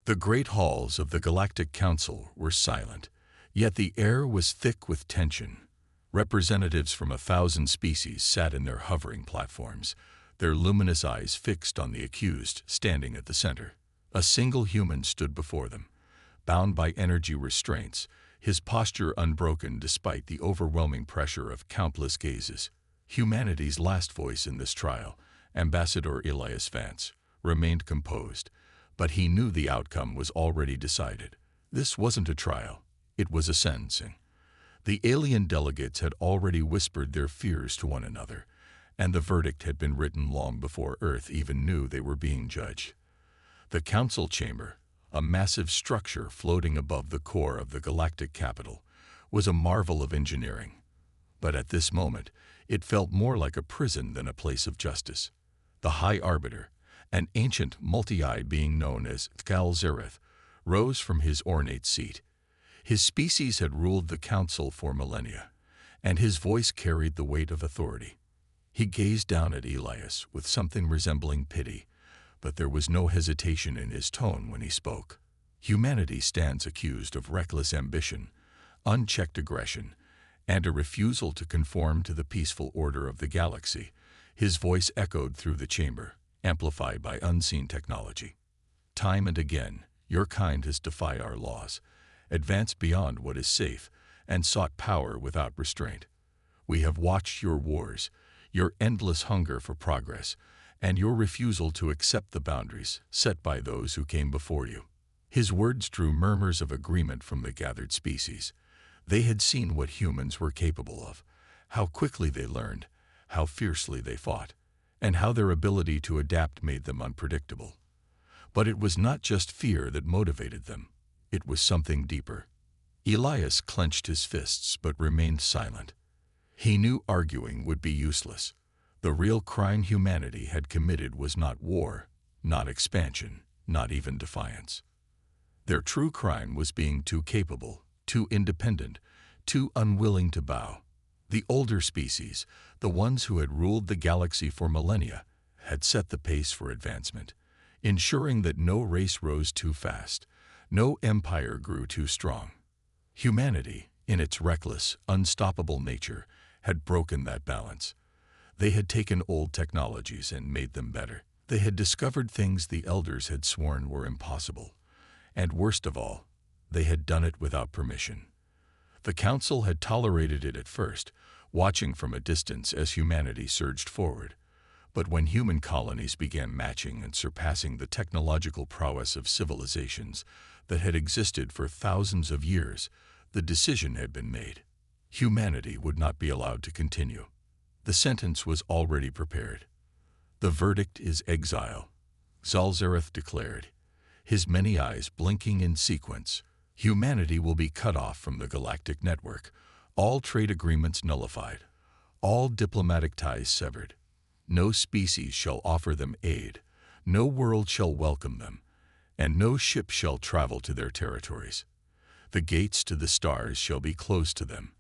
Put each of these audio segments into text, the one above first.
The great halls of the Galactic Council were silent, yet the air was thick with tension. Representatives from 1,000 species sat in their hovering platforms, their luminous eyes fixed on the accused standing at the center. A single human stood before them, bound by energy restraints, his posture unbroken despite the overwhelming pressure of countless gazes. Humanity's last voice in this trial, Ambassador Elias Vance, remained composed, but he knew the outcome was already decided. This wasn't a trial, it was a sentencing. The alien delegates had already whispered their fears to one another, and the verdict had been written long before Earth even knew they were being judged. The council chamber, a massive structure floating above the core of the galactic capital, was a marvel of engineering. But at this moment, it felt more like a prison than a place of justice. The High Arbiter, an ancient multi-eyed being known as Galactic, rose from his ornate seat. His species had ruled the council for millennia, and his voice carried the weight of authority. He gazed down at Elias with something resembling pity, but there was no hesitation in his tone when he spoke. Humanity stands accused of reckless ambition, unchecked aggression, and a refusal to conform to the peaceful order of the galaxy. His voice echoed through the chamber, amplified by unseen technology. Time and again, your kind has defied our laws, advanced beyond what is safe, and sought power without restraint. We have watched your wars, your endless hunger for progress, and your refusal to accept the boundaries set by those who came before you. His words drew murmurs of agreement from the gathered species. They had seen what humans were capable of, how quickly they learned, how fiercely they fought, and how their ability to adapt made them unpredictable. But it was not just fear that motivated them. It was something deeper. Elias clenched his fists but remained silent. He knew arguing would be useless. The real crime humanity had committed was not war, not expansion, not even defiance. Their true crime was being too capable, too independent, too unwilling to bow. The older species, the ones who had ruled the galaxy for millennia, had set the pace for advancement, ensuring that no race rose too fast, no empire grew too strong. Humanity, in its reckless, unstoppable nature, had broken that balance. They had taken old technologies and made them better. They had discovered things the elders had sworn were impossible. And worst of all, they had done it without permission. The council had tolerated it at first, watching from a distance as humanity surged forward. But when human colonies began matching and surpassing the technological prowess of civilizations that had existed for thousands of years, the decision had been made. Humanity would not be allowed to continue. The sentence was already prepared. The verdict is exile, Zalzareth declared, his many eyes blinking in sequence. Humanity will be cut off from the galactic network, all trade agreements nullified, all diplomatic ties severed. No species shall offer them aid, no world shall welcome them, and no ship shall travel to their territories. The gates to the stars shall be closed to them,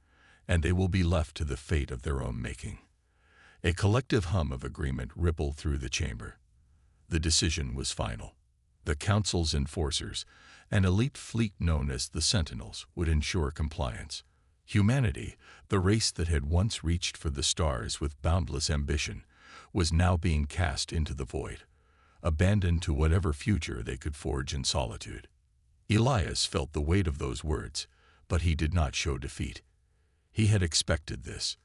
and they will be left to the fate of their own making. A collective hum of agreement rippled through the chamber. The decision was final. The Council's enforcers, an elite fleet known as the Sentinels, would ensure compliance. Humanity, the race that had once reached for the stars with boundless ambition, was now being cast into the void, abandoned to whatever future they could forge in solitude. Elias felt the weight of those words, but he did not show defeat. He had expected this.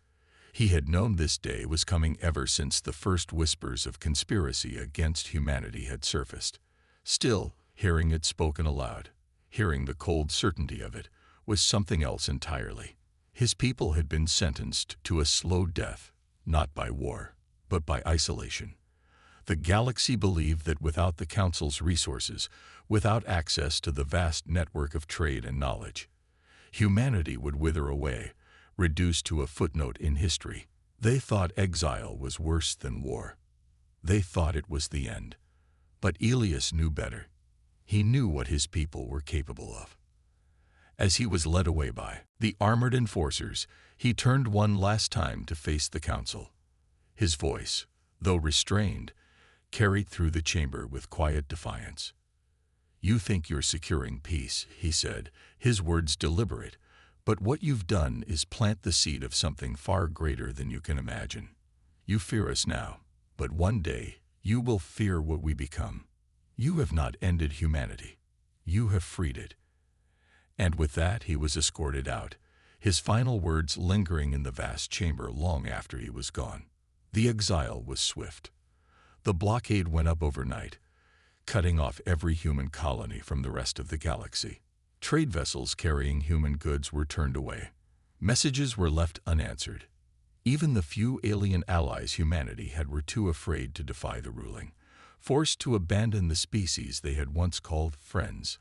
He had known this day was coming ever since the first whispers of conspiracy against humanity had surfaced. Still, hearing it spoken aloud, hearing the cold certainty of it, was something else entirely. His people had been sentenced to a slow death, not by war, but by isolation. The galaxy believed that without the Council's resources, without access to the vast network of trade and knowledge, humanity would wither away, reduced to a footnote in history. They thought exile was worse than war. They thought it was the end. But Elias knew better. He knew what his people were capable of. As he was led away by the armored enforcers, he turned one last time to face the Council. His voice, though restrained, carried through the chamber with quiet defiance. "You think you're securing peace," he said, his words deliberate, "but what you've done is plant the seed of something far greater than you can imagine. You fear us now, but one day you will fear what we become. You have not ended humanity. You have freed it." And with that he was escorted out, his final words lingering in the vast chamber long after he was gone. The exile was swift. The blockade went up overnight, cutting off every human colony from the rest of the galaxy. Trade vessels carrying human goods were turned away. Messages were left unanswered. Even the few alien allies humanity had were too afraid to defy the ruling, forced to abandon the species they had once called friends.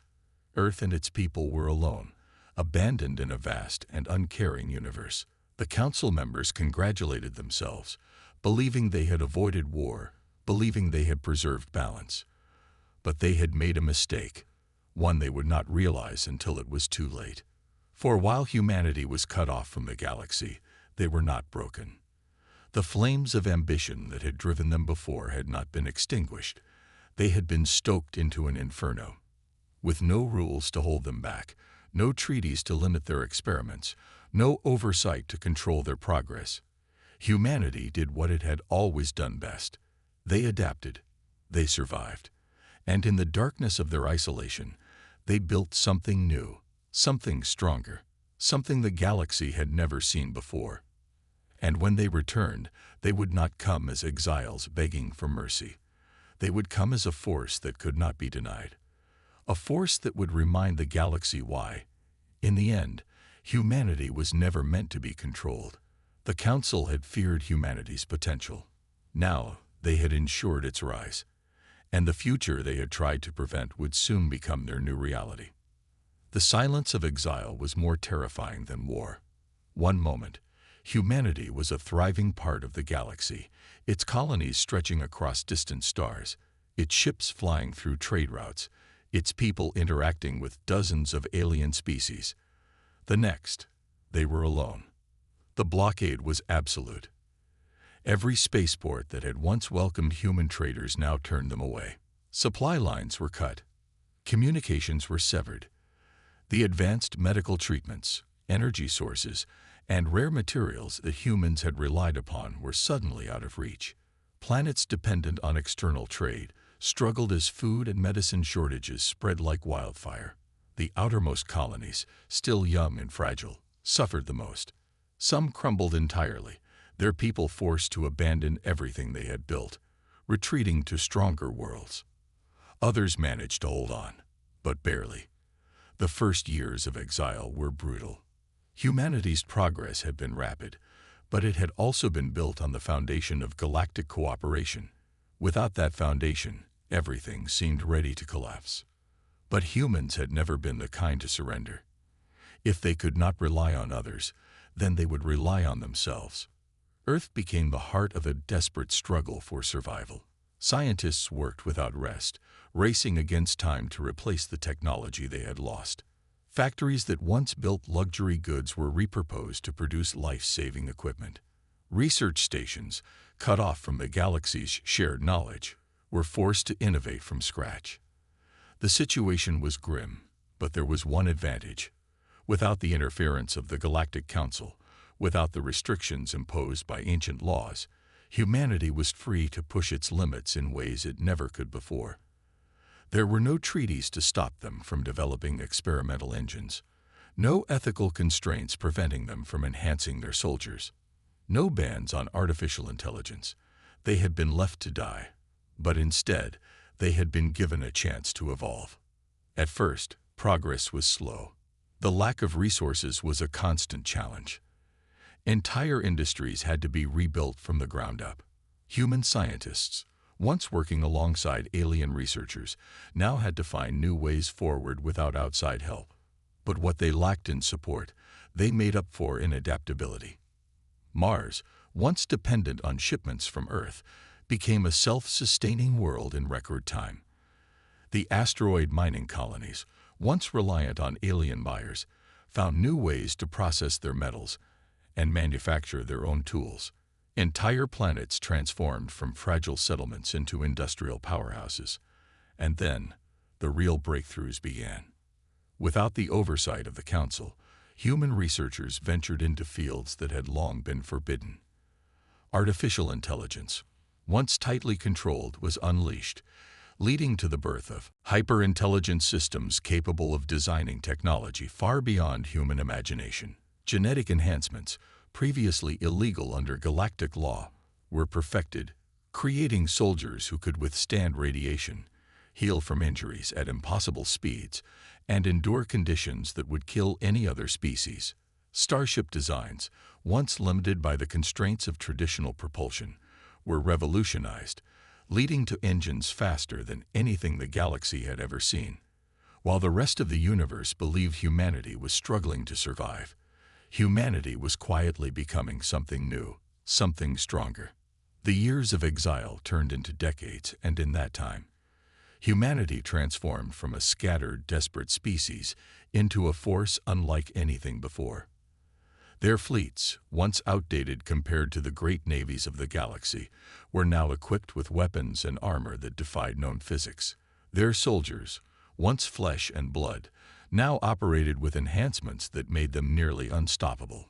Earth and its people were alone, abandoned in a vast and uncaring universe. The council members congratulated themselves, believing they had avoided war, believing they had preserved balance. But they had made a mistake, one they would not realize until it was too late. For while humanity was cut off from the galaxy, they were not broken. The flames of ambition that had driven them before had not been extinguished. They had been stoked into an inferno. With no rules to hold them back, no treaties to limit their experiments, no oversight to control their progress, humanity did what it had always done best. They adapted, they survived, and in the darkness of their isolation, they built something new, something stronger, something the galaxy had never seen before. And when they returned, they would not come as exiles begging for mercy. They would come as a force that could not be denied. A force that would remind the galaxy why, in the end, humanity was never meant to be controlled. The Council had feared humanity's potential. Now they had ensured its rise, and the future they had tried to prevent would soon become their new reality. The silence of exile was more terrifying than war. One moment, humanity was a thriving part of the galaxy, its colonies stretching across distant stars, its ships flying through trade routes, its people interacting with dozens of alien species. The next, they were alone. The blockade was absolute. Every spaceport that had once welcomed human traders now turned them away. Supply lines were cut. Communications were severed. The advanced medical treatments, energy sources, and rare materials that humans had relied upon were suddenly out of reach. Planets dependent on external trade struggled as food and medicine shortages spread like wildfire. The outermost colonies, still young and fragile, suffered the most. Some crumbled entirely, their people forced to abandon everything they had built, retreating to stronger worlds. Others managed to hold on, but barely. The first years of exile were brutal. Humanity's progress had been rapid, but it had also been built on the foundation of galactic cooperation. Without that foundation, everything seemed ready to collapse. But humans had never been the kind to surrender. If they could not rely on others, then they would rely on themselves. Earth became the heart of a desperate struggle for survival. Scientists worked without rest, racing against time to replace the technology they had lost. Factories that once built luxury goods were repurposed to produce life-saving equipment. Research stations, cut off from the galaxy's shared knowledge, were forced to innovate from scratch. The situation was grim, but there was one advantage. Without the interference of the Galactic Council, without the restrictions imposed by ancient laws, humanity was free to push its limits in ways it never could before. There were no treaties to stop them from developing experimental engines, no ethical constraints preventing them from enhancing their soldiers, no bans on artificial intelligence. They had been left to die, but instead, they had been given a chance to evolve. At first, progress was slow. The lack of resources was a constant challenge. Entire industries had to be rebuilt from the ground up. Human scientists, once working alongside alien researchers, now had to find new ways forward without outside help. But what they lacked in support, they made up for in adaptability. Mars, once dependent on shipments from Earth, became a self-sustaining world in record time. The asteroid mining colonies, once reliant on alien buyers, found new ways to process their metals and manufacture their own tools. Entire planets transformed from fragile settlements into industrial powerhouses. And then, the real breakthroughs began. Without the oversight of the Council, human researchers ventured into fields that had long been forbidden. Artificial intelligence, once tightly controlled, was unleashed, leading to the birth of hyper-intelligent systems capable of designing technology far beyond human imagination. Genetic enhancements, previously illegal under galactic law, were perfected, creating soldiers who could withstand radiation, heal from injuries at impossible speeds, and endure conditions that would kill any other species. Starship designs, once limited by the constraints of traditional propulsion, were revolutionized, leading to engines faster than anything the galaxy had ever seen. While the rest of the universe believed humanity was struggling to survive, humanity was quietly becoming something new, something stronger. The years of exile turned into decades, and in that time, humanity transformed from a scattered, desperate species into a force unlike anything before. Their fleets, once outdated compared to the great navies of the galaxy, were now equipped with weapons and armor that defied known physics. Their soldiers, once flesh and blood, now operated with enhancements that made them nearly unstoppable.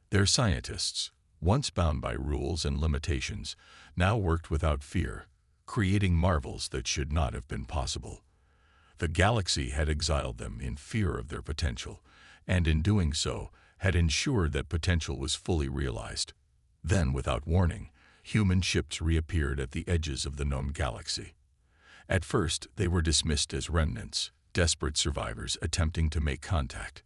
Their scientists, once bound by rules and limitations, now worked without fear, creating marvels that should not have been possible. The galaxy had exiled them in fear of their potential, and in doing so, had ensured that potential was fully realized. Then, without warning, human ships reappeared at the edges of the known galaxy. At first, they were dismissed as remnants, desperate survivors attempting to make contact.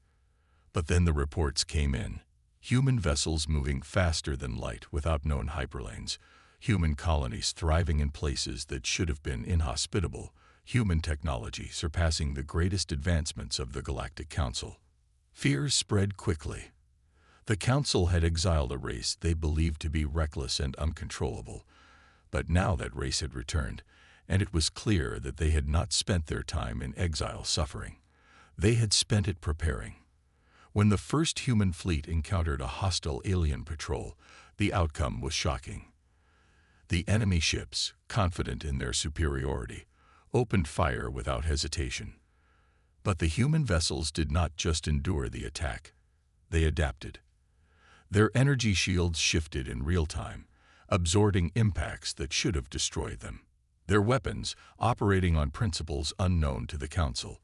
But then the reports came in. Human vessels moving faster than light without known hyperlanes, human colonies thriving in places that should have been inhospitable, human technology surpassing the greatest advancements of the Galactic Council. Fears spread quickly. The Council had exiled a race they believed to be reckless and uncontrollable, but now that race had returned, and it was clear that they had not spent their time in exile suffering. They had spent it preparing. When the first human fleet encountered a hostile alien patrol, the outcome was shocking. The enemy ships, confident in their superiority, opened fire without hesitation. But the human vessels did not just endure the attack. They adapted. Their energy shields shifted in real time, absorbing impacts that should have destroyed them. Their weapons, operating on principles unknown to the Council,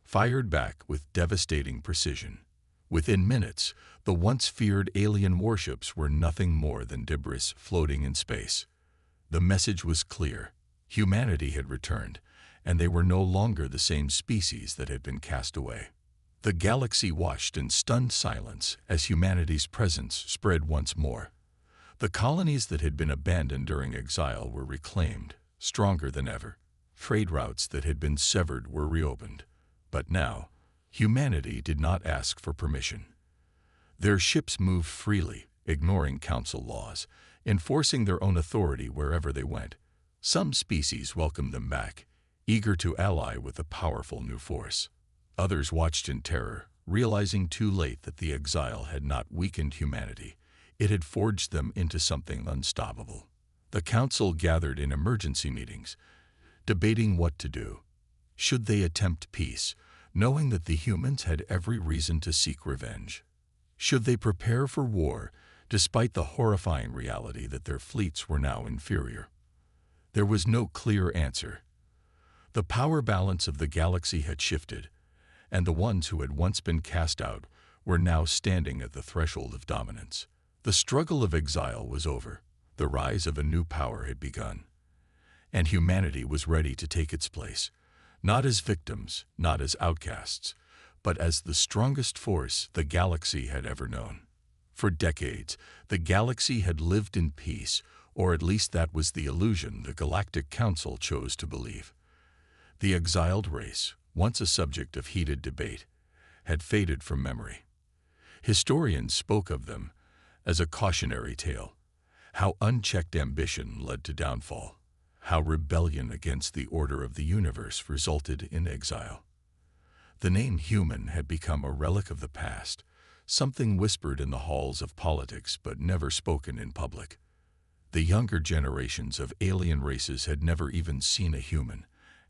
fired back with devastating precision. Within minutes, the once feared alien warships were nothing more than debris floating in space. The message was clear. Humanity had returned, and they were no longer the same species that had been cast away. The galaxy watched in stunned silence as humanity's presence spread once more. The colonies that had been abandoned during exile were reclaimed, stronger than ever. Trade routes that had been severed were reopened. But now, humanity did not ask for permission. Their ships moved freely, ignoring Council laws, enforcing their own authority wherever they went. Some species welcomed them back, eager to ally with a powerful new force. Others watched in terror, realizing too late that the exile had not weakened humanity. It had forged them into something unstoppable. The Council gathered in emergency meetings, debating what to do. Should they attempt peace, knowing that the humans had every reason to seek revenge? Should they prepare for war, despite the horrifying reality that their fleets were now inferior? There was no clear answer. The power balance of the galaxy had shifted, and the ones who had once been cast out were now standing at the threshold of dominance. The struggle of exile was over. The rise of a new power had begun, and humanity was ready to take its place, not as victims, not as outcasts, but as the strongest force the galaxy had ever known. For decades, the galaxy had lived in peace, or at least that was the illusion the Galactic Council chose to believe. The exiled race, once a subject of heated debate, had faded from memory. Historians spoke of them as a cautionary tale, how unchecked ambition led to downfall, how rebellion against the order of the universe resulted in exile. The name human had become a relic of the past, something whispered in the halls of politics but never spoken in public. The younger generations of alien races had never even seen a human,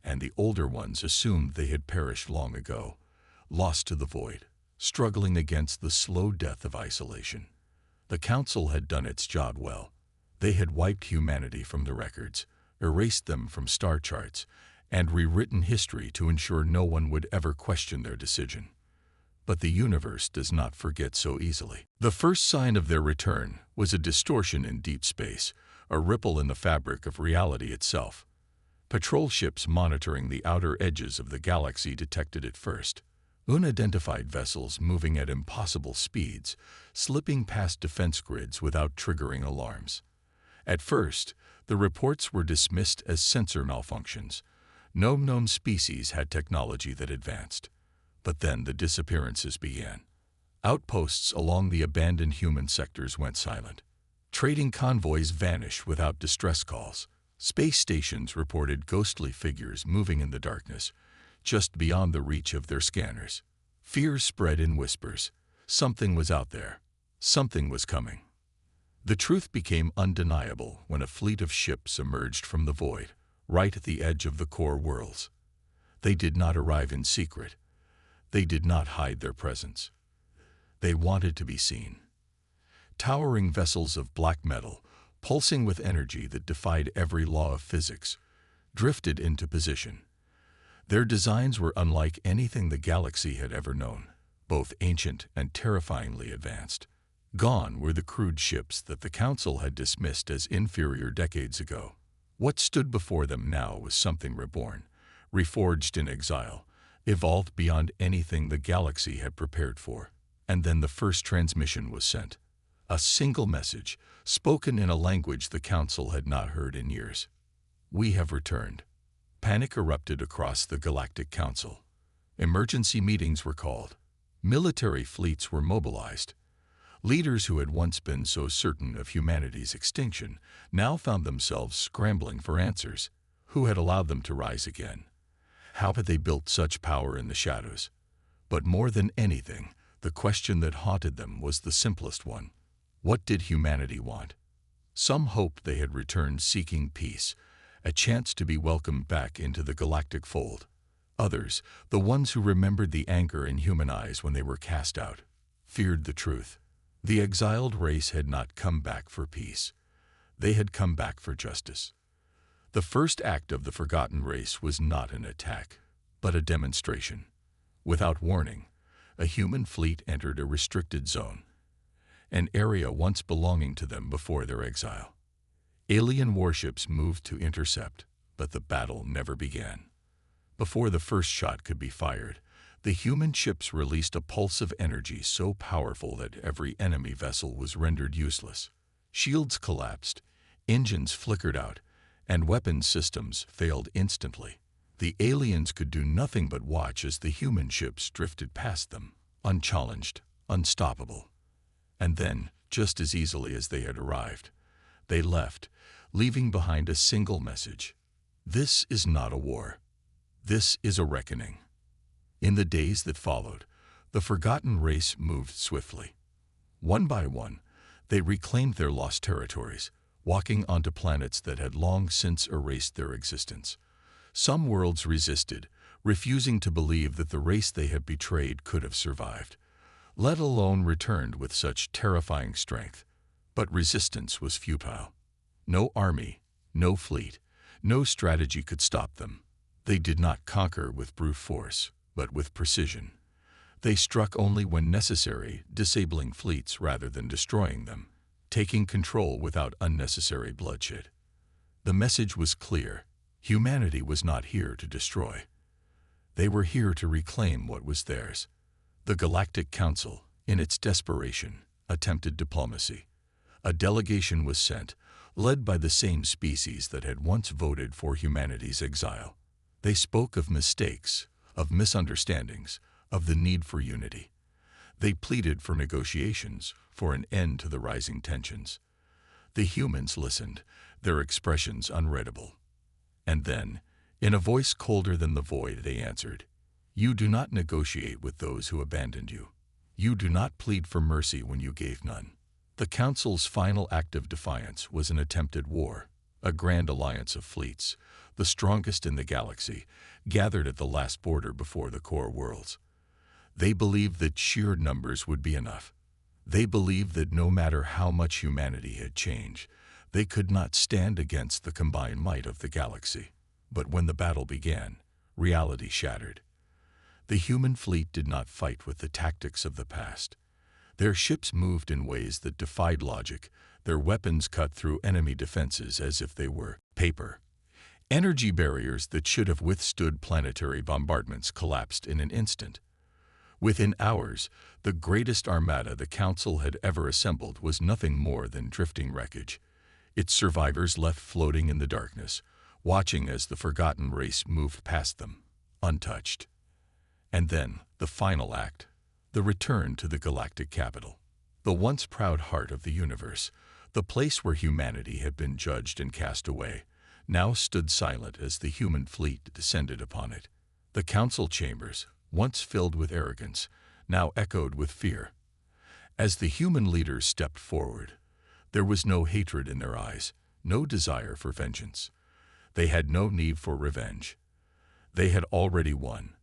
and the older ones assumed they had perished long ago, lost to the void, struggling against the slow death of isolation. The Council had done its job well. They had wiped humanity from the records, erased them from star charts, and rewritten history to ensure no one would ever question their decision. But the universe does not forget so easily. The first sign of their return was a distortion in deep space, a ripple in the fabric of reality itself. Patrol ships monitoring the outer edges of the galaxy detected it first. Unidentified vessels moving at impossible speeds, slipping past defense grids without triggering alarms. At first, the reports were dismissed as sensor malfunctions. No known species had technology that advanced. But then the disappearances began. Outposts along the abandoned human sectors went silent. Trading convoys vanished without distress calls. Space stations reported ghostly figures moving in the darkness, just beyond the reach of their scanners. Fear spread in whispers. Something was out there. Something was coming. The truth became undeniable when a fleet of ships emerged from the void, right at the edge of the core worlds. They did not arrive in secret. They did not hide their presence. They wanted to be seen. Towering vessels of black metal, pulsing with energy that defied every law of physics, drifted into position. Their designs were unlike anything the galaxy had ever known, both ancient and terrifyingly advanced. Gone were the crude ships that the Council had dismissed as inferior decades ago. What stood before them now was something reborn, reforged in exile, evolved beyond anything the galaxy had prepared for. And then the first transmission was sent. A single message, spoken in a language the Council had not heard in years. "We have returned." Panic erupted across the Galactic Council. Emergency meetings were called. Military fleets were mobilized. Leaders who had once been so certain of humanity's extinction now found themselves scrambling for answers. Who had allowed them to rise again? How had they built such power in the shadows? But more than anything, the question that haunted them was the simplest one. What did humanity want? Some hoped they had returned seeking peace, a chance to be welcomed back into the galactic fold. Others, the ones who remembered the anger in human eyes when they were cast out, feared the truth. The exiled race had not come back for peace. They had come back for justice. The first act of the forgotten race was not an attack, but a demonstration. Without warning, a human fleet entered a restricted zone, an area once belonging to them before their exile. Alien warships moved to intercept, but the battle never began. Before the first shot could be fired, the human ships released a pulse of energy so powerful that every enemy vessel was rendered useless. Shields collapsed, engines flickered out, and weapons systems failed instantly. The aliens could do nothing but watch as the human ships drifted past them, unchallenged, unstoppable. And then, just as easily as they had arrived, they left, leaving behind a single message. This is not a war. This is a reckoning. In the days that followed, the forgotten race moved swiftly. One by one, they reclaimed their lost territories, walking onto planets that had long since erased their existence. Some worlds resisted, refusing to believe that the race they had betrayed could have survived, let alone returned with such terrifying strength. But resistance was futile. No army, no fleet, no strategy could stop them. They did not conquer with brute force, but with precision. They struck only when necessary, disabling fleets rather than destroying them, taking control without unnecessary bloodshed. The message was clear. Humanity was not here to destroy. They were here to reclaim what was theirs. The Galactic Council, in its desperation, attempted diplomacy. A delegation was sent, led by the same species that had once voted for humanity's exile. They spoke of mistakes, of misunderstandings, of the need for unity. They pleaded for negotiations, for an end to the rising tensions. The humans listened, their expressions unreadable. And then, in a voice colder than the void, they answered, "You do not negotiate with those who abandoned you. You do not plead for mercy when you gave none." The Council's final act of defiance was an attempted war, a grand alliance of fleets, the strongest in the galaxy, gathered at the last border before the core worlds. They believed that sheer numbers would be enough. They believed that no matter how much humanity had changed, they could not stand against the combined might of the galaxy. But when the battle began, reality shattered. The human fleet did not fight with the tactics of the past. Their ships moved in ways that defied logic, their weapons cut through enemy defenses as if they were paper. Energy barriers that should have withstood planetary bombardments collapsed in an instant. Within hours, the greatest armada the Council had ever assembled was nothing more than drifting wreckage, its survivors left floating in the darkness, watching as the forgotten race moved past them, untouched. And then, the final act, the return to the galactic capital. The once proud heart of the universe, the place where humanity had been judged and cast away, now stood silent as the human fleet descended upon it. The council chambers, once filled with arrogance, now echoed with fear. As the human leaders stepped forward, there was no hatred in their eyes, no desire for vengeance. They had no need for revenge. They had already won.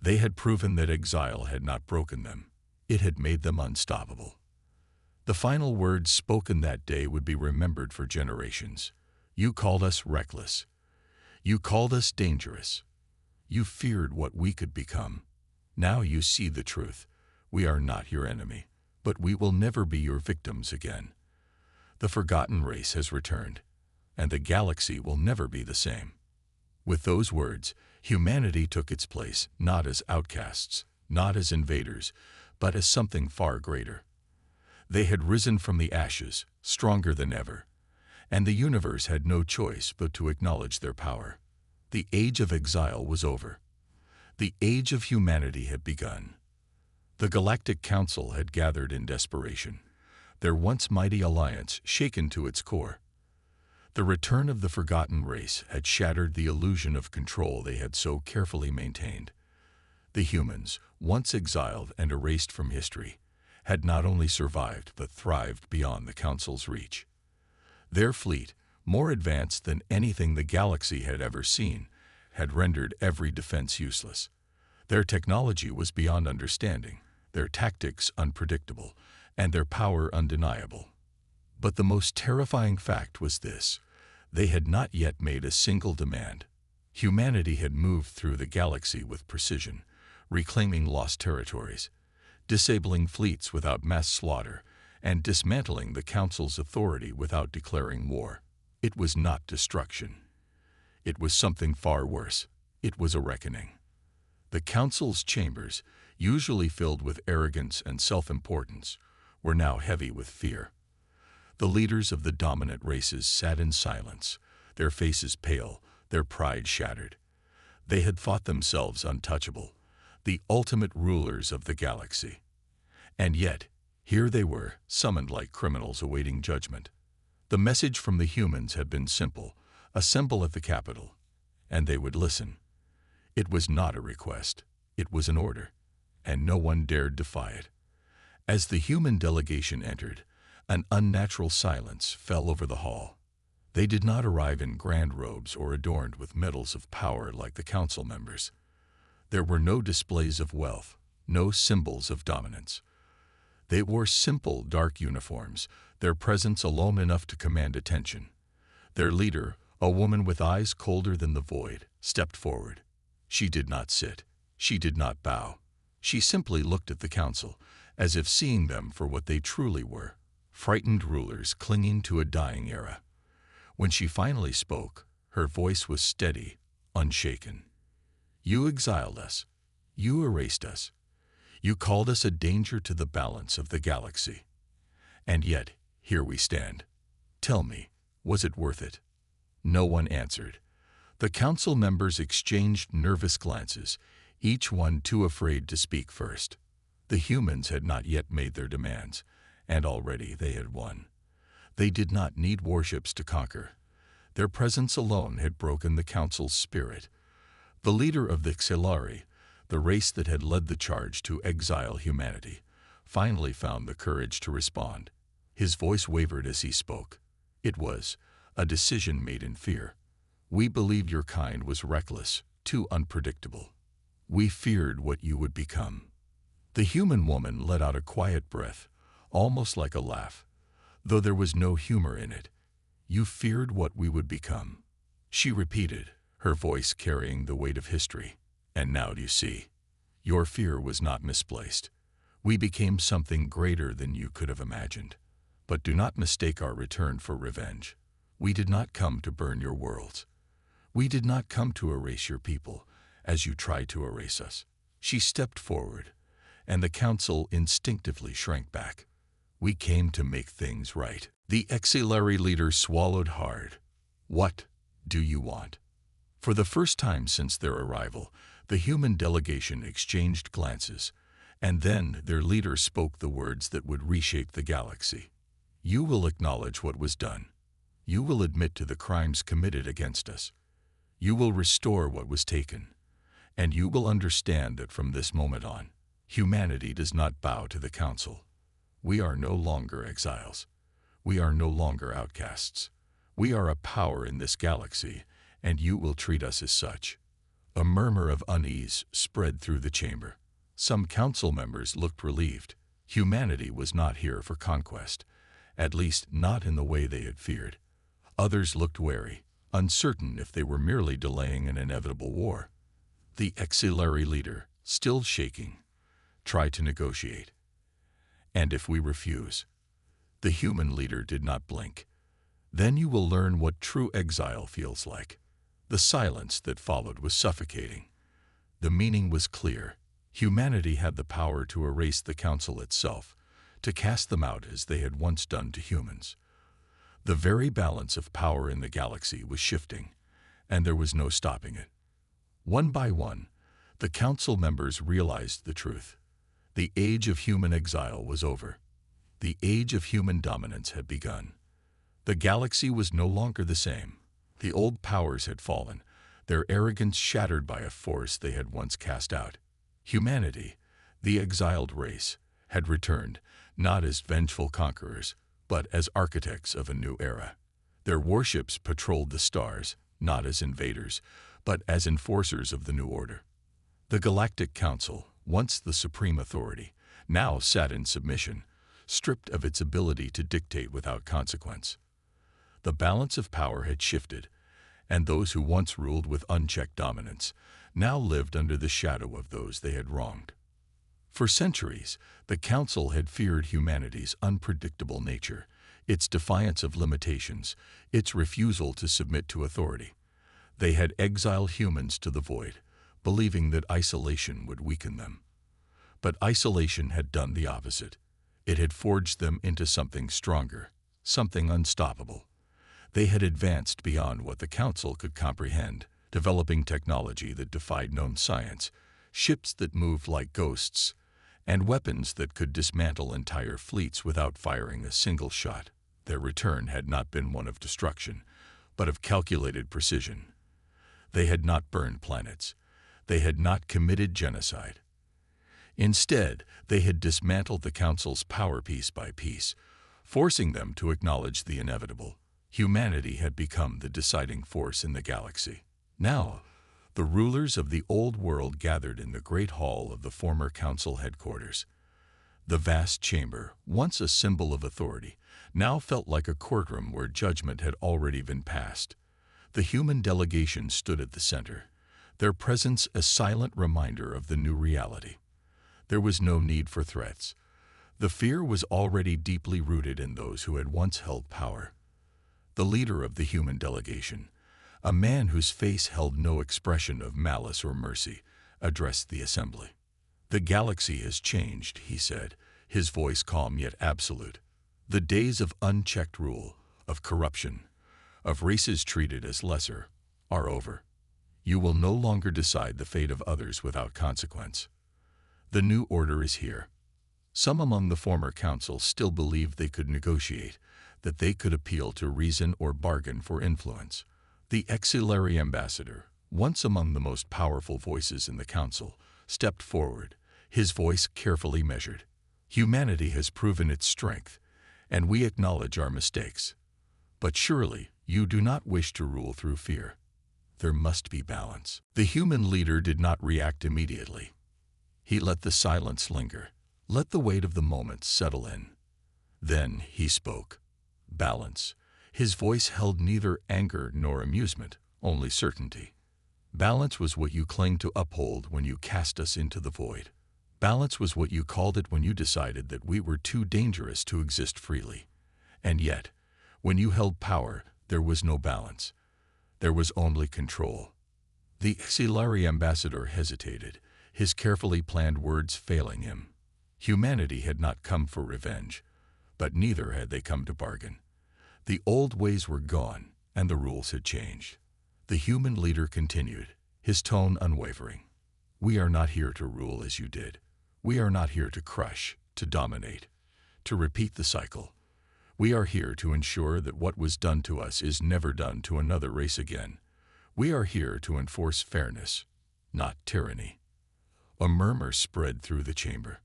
They had proven that exile had not broken them. It had made them unstoppable. The final words spoken that day would be remembered for generations. You called us reckless. You called us dangerous. You feared what we could become. Now you see the truth. We are not your enemy, but we will never be your victims again. The forgotten race has returned, and the galaxy will never be the same. With those words, humanity took its place, not as outcasts, not as invaders, but as something far greater. They had risen from the ashes, stronger than ever, and the universe had no choice but to acknowledge their power. The age of exile was over. The age of humanity had begun. The Galactic Council had gathered in desperation, their once mighty alliance shaken to its core. The return of the forgotten race had shattered the illusion of control they had so carefully maintained. The humans, once exiled and erased from history, had not only survived but thrived beyond the Council's reach. Their fleet, more advanced than anything the galaxy had ever seen, had rendered every defense useless. Their technology was beyond understanding, their tactics unpredictable, and their power undeniable. But the most terrifying fact was this: they had not yet made a single demand. Humanity had moved through the galaxy with precision, reclaiming lost territories, disabling fleets without mass slaughter, and dismantling the Council's authority without declaring war. It was not destruction. It was something far worse. It was a reckoning. The Council's chambers, usually filled with arrogance and self-importance, were now heavy with fear. The leaders of the dominant races sat in silence, their faces pale, their pride shattered. They had thought themselves untouchable, the ultimate rulers of the galaxy. And yet, here they were, summoned like criminals awaiting judgment. The message from the humans had been simple: assemble at the capital, and they would listen. It was not a request, it was an order, and no one dared defy it. As the human delegation entered, an unnatural silence fell over the hall. They did not arrive in grand robes or adorned with medals of power like the council members. There were no displays of wealth, no symbols of dominance. They wore simple, dark uniforms, their presence alone enough to command attention. Their leader, a woman with eyes colder than the void, stepped forward. She did not sit. She did not bow. She simply looked at the council, as if seeing them for what they truly were: frightened rulers clinging to a dying era. When she finally spoke, her voice was steady, unshaken. You exiled us. You erased us. You called us a danger to the balance of the galaxy. And yet, here we stand. Tell me, was it worth it? No one answered. The council members exchanged nervous glances, each one too afraid to speak first. The humans had not yet made their demands, and already they had won. They did not need warships to conquer. Their presence alone had broken the council's spirit. The leader of the Xelari, the race that had led the charge to exile humanity, finally found the courage to respond. His voice wavered as he spoke. It was, a decision made in fear. We believed your kind was reckless, too unpredictable. We feared what you would become. The human woman let out a quiet breath, almost like a laugh, though there was no humor in it. You feared what we would become. She repeated, her voice carrying the weight of history. And now do you see? Your fear was not misplaced. We became something greater than you could have imagined. But do not mistake our return for revenge. We did not come to burn your worlds. We did not come to erase your people, as you tried to erase us. She stepped forward, and the council instinctively shrank back. We came to make things right. The auxiliary leader swallowed hard. What do you want? For the first time since their arrival, the human delegation exchanged glances, and then their leader spoke the words that would reshape the galaxy. You will acknowledge what was done. You will admit to the crimes committed against us. You will restore what was taken. And you will understand that from this moment on, humanity does not bow to the council. We are no longer exiles. We are no longer outcasts. We are a power in this galaxy, and you will treat us as such. A murmur of unease spread through the chamber. Some council members looked relieved. Humanity was not here for conquest, at least not in the way they had feared. Others looked wary, uncertain if they were merely delaying an inevitable war. The auxiliary leader, still shaking, tried to negotiate. And if we refuse? The human leader did not blink. Then you will learn what true exile feels like. The silence that followed was suffocating. The meaning was clear. Humanity had the power to erase the council itself, to cast them out as they had once done to humans. The very balance of power in the galaxy was shifting, and there was no stopping it. One by one, the council members realized the truth. The age of human exile was over. The age of human dominance had begun. The galaxy was no longer the same. The old powers had fallen, their arrogance shattered by a force they had once cast out. Humanity, the exiled race, had returned, not as vengeful conquerors, but as architects of a new era. Their warships patrolled the stars, not as invaders, but as enforcers of the new order. The Galactic Council, once the supreme authority, now sat in submission, stripped of its ability to dictate without consequence. The balance of power had shifted, and those who once ruled with unchecked dominance now lived under the shadow of those they had wronged. For centuries, the Council had feared humanity's unpredictable nature, its defiance of limitations, its refusal to submit to authority. They had exiled humans to the void, believing that isolation would weaken them. But isolation had done the opposite. It had forged them into something stronger, something unstoppable. They had advanced beyond what the Council could comprehend, developing technology that defied known science, ships that moved like ghosts, and weapons that could dismantle entire fleets without firing a single shot. Their return had not been one of destruction, but of calculated precision. They had not burned planets. They had not committed genocide. Instead, they had dismantled the Council's power piece by piece, forcing them to acknowledge the inevitable. Humanity had become the deciding force in the galaxy. Now, the rulers of the old world gathered in the great hall of the former Council headquarters. The vast chamber, once a symbol of authority, now felt like a courtroom where judgment had already been passed. The human delegation stood at the center, their presence a silent reminder of the new reality. There was no need for threats. The fear was already deeply rooted in those who had once held power. The leader of the human delegation, a man whose face held no expression of malice or mercy, addressed the assembly. "The galaxy has changed," he said, his voice calm yet absolute. "The days of unchecked rule, of corruption, of races treated as lesser, are over. You will no longer decide the fate of others without consequence. The new order is here." Some among the former council still believed they could negotiate, that they could appeal to reason or bargain for influence. The auxiliary ambassador, once among the most powerful voices in the council, stepped forward, his voice carefully measured. "Humanity has proven its strength, and we acknowledge our mistakes. But surely You do not wish to rule through fear. There must be balance. The human leader did not react immediately. He let the silence linger, let the weight of the moment settle in. Then he spoke. Balance. His voice held neither anger nor amusement, only certainty. Balance was what you claimed to uphold when you cast us into the void. Balance was what you called it when you decided that we were too dangerous to exist freely. And yet, when you held power, there was no balance. There was only control. The Xilari ambassador hesitated, his carefully planned words failing him. Humanity had not come for revenge, but neither had they come to bargain. The old ways were gone, and the rules had changed. The human leader continued, his tone unwavering. We are not here to rule as you did. We are not here to crush, to dominate, to repeat the cycle. We are here to ensure that what was done to us is never done to another race again. We are here to enforce fairness, not tyranny. A murmur spread through the chamber.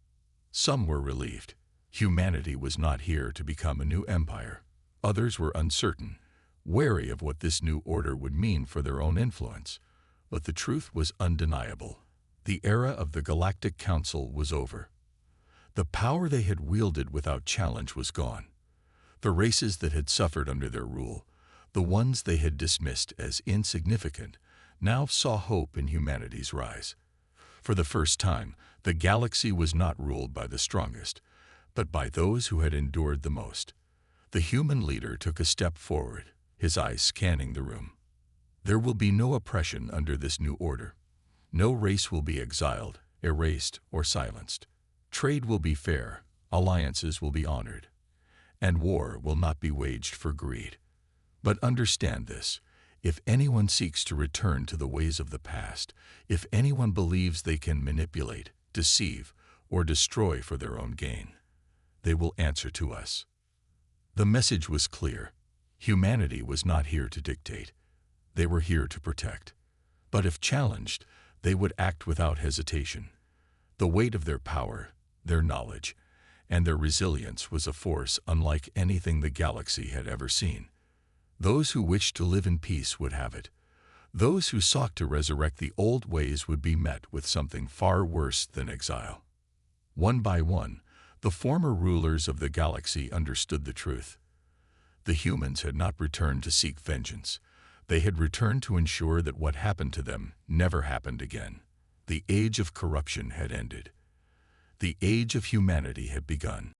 Some were relieved. Humanity was not here to become a new empire. Others were uncertain, wary of what this new order would mean for their own influence. But the truth was undeniable. The era of the Galactic Council was over. The power they had wielded without challenge was gone. The races that had suffered under their rule, the ones they had dismissed as insignificant, now saw hope in humanity's rise. For the first time, the galaxy was not ruled by the strongest, but by those who had endured the most. The human leader took a step forward, his eyes scanning the room. There will be no oppression under this new order. No race will be exiled, erased, or silenced. Trade will be fair, alliances will be honored, and war will not be waged for greed. But understand this. If anyone seeks to return to the ways of the past, if anyone believes they can manipulate, deceive, or destroy for their own gain, they will answer to us. The message was clear. Humanity was not here to dictate. They were here to protect. But if challenged, they would act without hesitation. The weight of their power, their knowledge, and their resilience was a force unlike anything the galaxy had ever seen. Those who wished to live in peace would have it. Those who sought to resurrect the old ways would be met with something far worse than exile. One by one, the former rulers of the galaxy understood the truth. The humans had not returned to seek vengeance. They had returned to ensure that what happened to them never happened again. The age of corruption had ended. The age of humanity had begun.